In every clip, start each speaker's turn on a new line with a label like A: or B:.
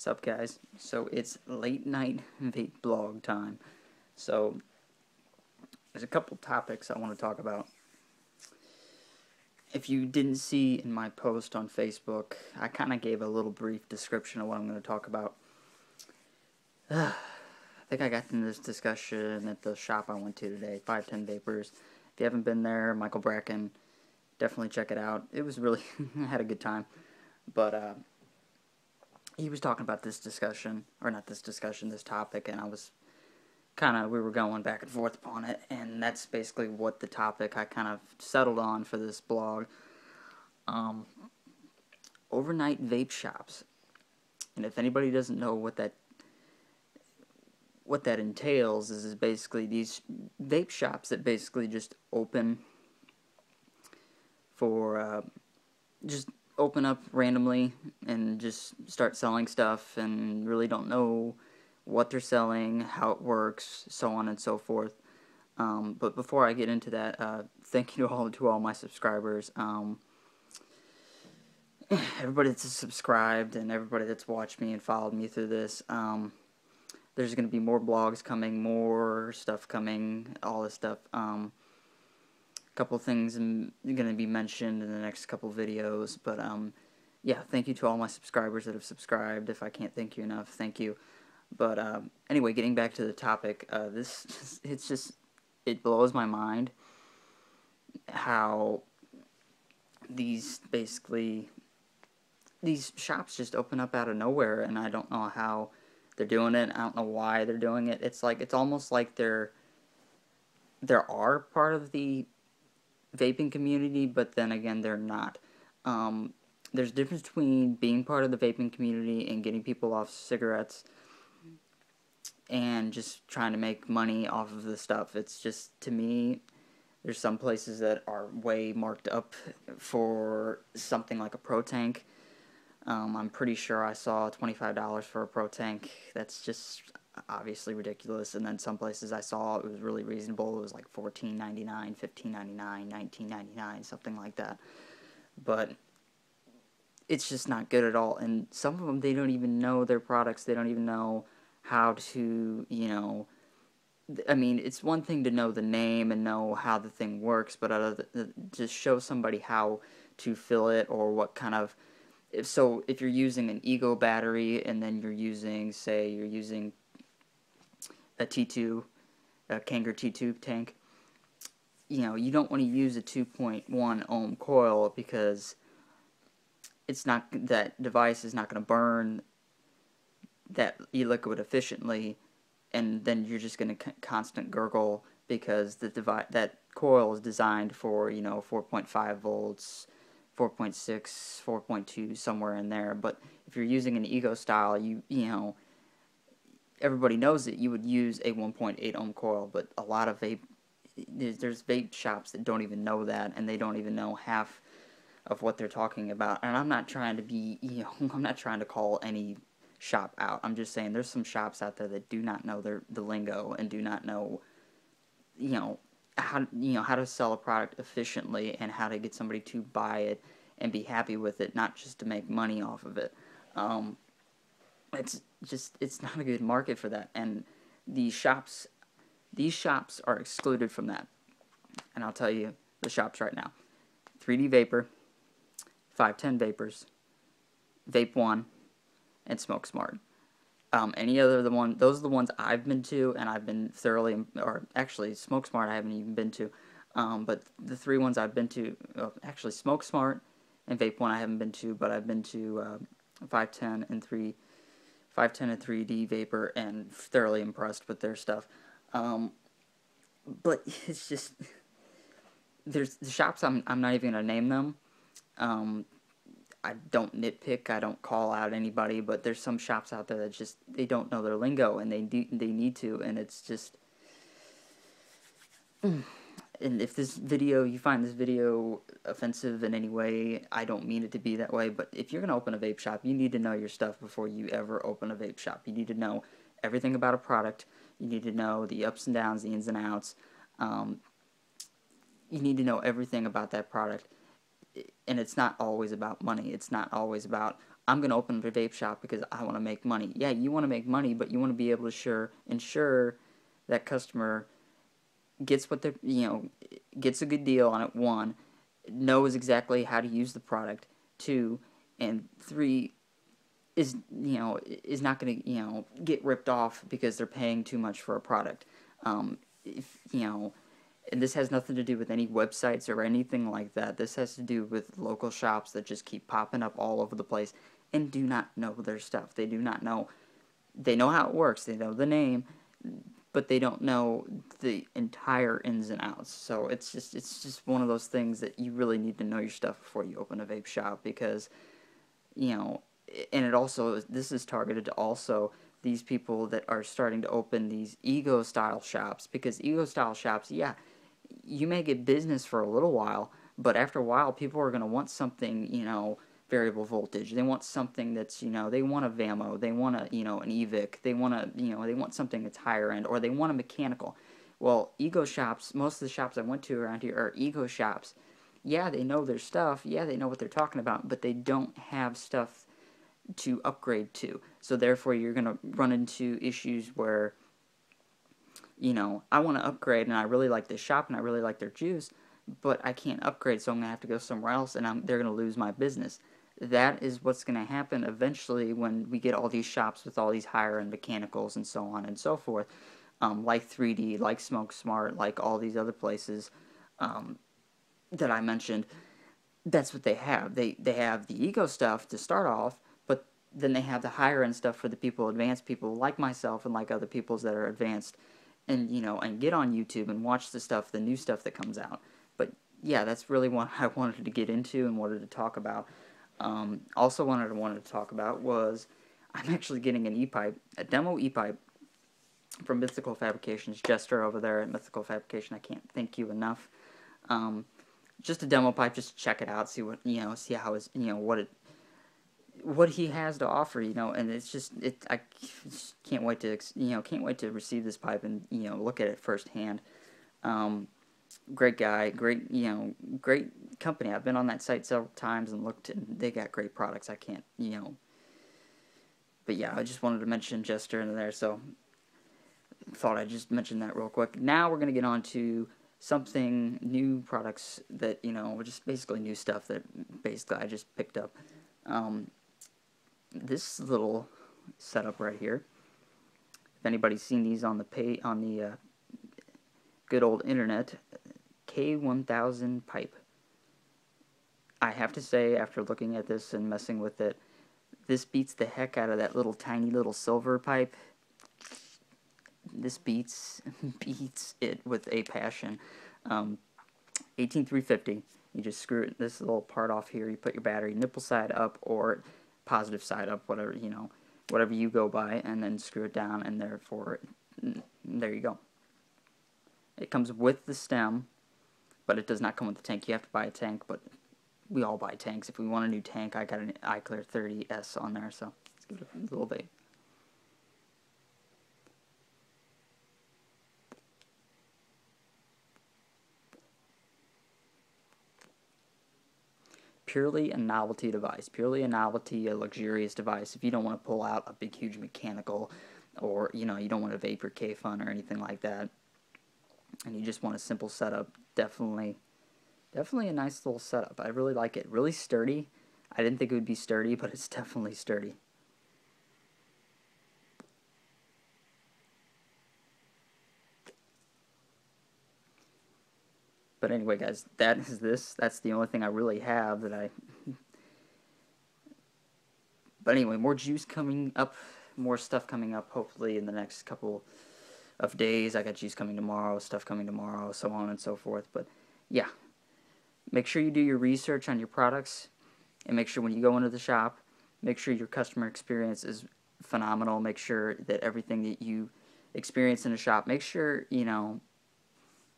A: What's up, guys? So it's late night vape blog time. So there's a couple topics I want to talk about. If you didn't see in my post on Facebook, I kind of gave a little brief description of what I'm going to talk about. I think I got in this discussion at the shop I went to today, 510 Vapors. If you haven't been there, Michael Bracken, definitely check it out. It was really, I had a good time. But he was talking about this discussion, or not this discussion, this topic, and I was we were going back and forth upon it, and that's basically what the topic I kind of settled on for this blog. Overnight vape shops. And if anybody doesn't know what that entails, is basically these vape shops that basically just open for, just open up randomly and just start selling stuff and really don't know what they're selling, how it works, so on and so forth. But before I get into that, thank you to all my subscribers. Everybody that's subscribed and everybody that's watched me and followed me through this. There's going to be more blogs coming, more stuff coming, all this stuff. A couple things going to be mentioned in the next couple videos. But yeah, thank you to all my subscribers that have subscribed. If I can't thank you enough, thank you. But anyway, getting back to the topic, it blows my mind how these shops just open up out of nowhere, and I don't know how they're doing it. I don't know why they're doing it. It's almost like there are part of the vaping community, but then again, they're not. There's a difference between being part of the vaping community and getting people off cigarettes and just trying to make money off of the stuff. It's just, to me, there's some places that are way marked up for something like a pro tank. I'm pretty sure I saw $25 for a pro tank. That's just obviously ridiculous. And then some places I saw it was really reasonable. It was like $14.99, $15.99, $19.99, something like that. But it's just not good at all. And some of them, they don't even know their products. They don't even know how to, I mean, it's one thing to know the name and know how the thing works, but just show somebody how to fill it, or what kind of, if you're using an Ego battery and then you're using, say, a T2, a Kamry T2 tank, you don't want to use a 2.1 ohm coil, because that device is not going to burn that e-liquid efficiently, and then you're just going to constant gurgle, because that coil is designed for 4.5 volts, 4.6, 4.2, somewhere in there. But if you're using an Ego style, everybody knows that you would use a 1.8 ohm coil, but a lot of there's vape shops that don't even know that, and they don't even know half of what they're talking about. And I'm not trying to be, I'm not trying to call any shop out. I'm just saying there's some shops out there that do not know the lingo, and do not know, how to sell a product efficiently, and how to get somebody to buy it and be happy with it, not just to make money off of it. It's not a good market for that, and these shops are excluded from that. And I'll tell you the shops right now: 3D Vapor, 510 Vapors, Vape One, and Smoke Smart. Any other those are the ones I've been to, and I've been thoroughly, or actually Smoke Smart I haven't even been to, but the three ones I've been to, actually Smoke Smart and Vape One I haven't been to, but I've been to 510 and 3D Vapor, and thoroughly impressed with their stuff. But it's just, there's the shops, I'm not even gonna name them. I don't nitpick, I don't call out anybody, but there's some shops out there that just, they don't know their lingo, and they need to, and it's just, and if you find this video offensive in any way, I don't mean it to be that way, but if you're going to open a vape shop, you need to know your stuff before you ever open a vape shop. You need to know everything about a product. You need to know the ups and downs, the ins and outs. You need to know everything about that product. And it's not always about money. It's not always about, I'm going to open a vape shop because I want to make money. Yeah, you want to make money, but you want to be able to ensure that customer gets what they're, gets a good deal on it, one, knows exactly how to use the product, two, and three, is not going to, get ripped off because they're paying too much for a product. If, and this has nothing to do with any websites or anything like that. This has to do with local shops that just keep popping up all over the place and do not know their stuff. They do not know. They know how it works. They know the name, but they don't know the entire ins and outs. So it's just one of those things that you really need to know your stuff before you open a vape shop, because, and it also, this is targeted to also these people that are starting to open these ego style shops, because ego style shops, yeah, you may get business for a little while, but after a while people are going to want something, variable voltage. They want something that's, they want a Vamo, they want a, an EVIC, they want a, they want something that's higher end, or they want a mechanical. Well, ego shops, most of the shops I went to around here are ego shops. Yeah, they know their stuff, yeah, they know what they're talking about, but they don't have stuff to upgrade to. So therefore you're going to run into issues where, I want to upgrade and I really like this shop and I really like their juice, but I can't upgrade, so I'm going to have to go somewhere else, and they're going to lose my business. That is what's going to happen eventually when we get all these shops with all these higher-end mechanicals and so on and so forth, like 3D, like Smoke Smart, like all these other places that I mentioned. That's what they have. They have the ego stuff to start off, but then they have the higher-end stuff for the people, advanced people like myself and like other peoples that are advanced, and and get on YouTube and watch the new stuff that comes out. But yeah, that's really what I wanted to get into and wanted to talk about. Also wanted to talk about was I'm actually getting an epipe, a demo epipe from Mythical Fabrications. Jester over there at Mythical Fabrication, I can't thank you enough. Just a demo pipe, just check it out, see what see how it's what he has to offer, and it's just I just can't wait to receive this pipe and look at it firsthand. Great guy, great great company. I've been on that site several times and looked, and they got great products. I can't but yeah, I just wanted to mention Jester in there, so thought I'd just mention that real quick. Now we're gonna get on to something new, products that just basically new stuff that basically I just picked up. This little setup right here, if anybody's seen these on the good old internet, K1000 pipe. I have to say, after looking at this and messing with it, this beats the heck out of that little tiny little silver pipe. This beats it with a passion. 18350. You just screw this little part off here. You put your battery nipple side up or positive side up, whatever whatever you go by, and then screw it down, and there you go. It comes with the stem, but it does not come with the tank. You have to buy a tank, but we all buy tanks. If we want a new tank, I got an iClear 30S on there, so let's give it a little bit. Purely a novelty device, purely a luxurious device. If you don't want to pull out a big, huge mechanical, or you don't want a Vape or K1000 or anything like that, and you just want a simple setup, definitely a nice little setup. I really like it. Really sturdy. I didn't think it would be sturdy, but it's definitely sturdy. But anyway, guys, that's the only thing I really have that I... But anyway, more juice coming up, more stuff coming up, hopefully in the next couple of days. I got juice coming tomorrow, stuff coming tomorrow, so on and so forth. But yeah, make sure you do your research on your products, and make sure when you go into the shop, make sure your customer experience is phenomenal. Make sure that everything that you experience in the shop, make sure,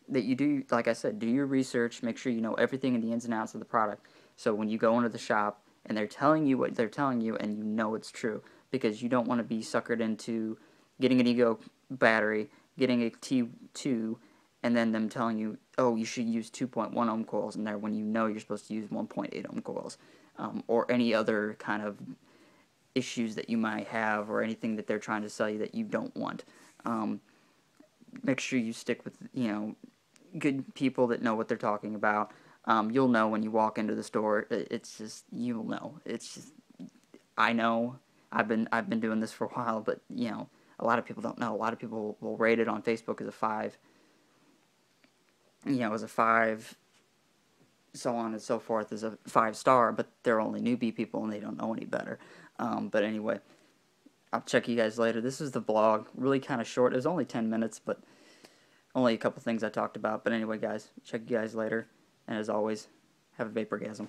A: that you do, like I said, do your research, make sure you know everything in the ins and outs of the product. So when you go into the shop and they're telling you what they're telling you and you know it's true, because you don't want to be suckered into getting an ego battery, getting a T2, and then them telling you, oh, you should use 2.1 ohm coils in there when you know you're supposed to use 1.8 ohm coils, or any other kind of issues that you might have or anything that they're trying to sell you that you don't want. Make sure you stick with, you know, good people that know what they're talking about. You'll know when you walk into the store. It's just, you'll know. It's just, I know. I've been doing this for a while, but you know, a lot of people don't know. A lot of people will rate it on Facebook as a 5. You know, as a 5, so on and so forth, as a 5-star, but they're only newbie people and they don't know any better. But anyway, I'll check you guys later. This is the vlog, really kind of short. It was only 10 minutes, but only a couple things I talked about. But anyway, guys, check you guys later. And as always, have a Vaporgasm.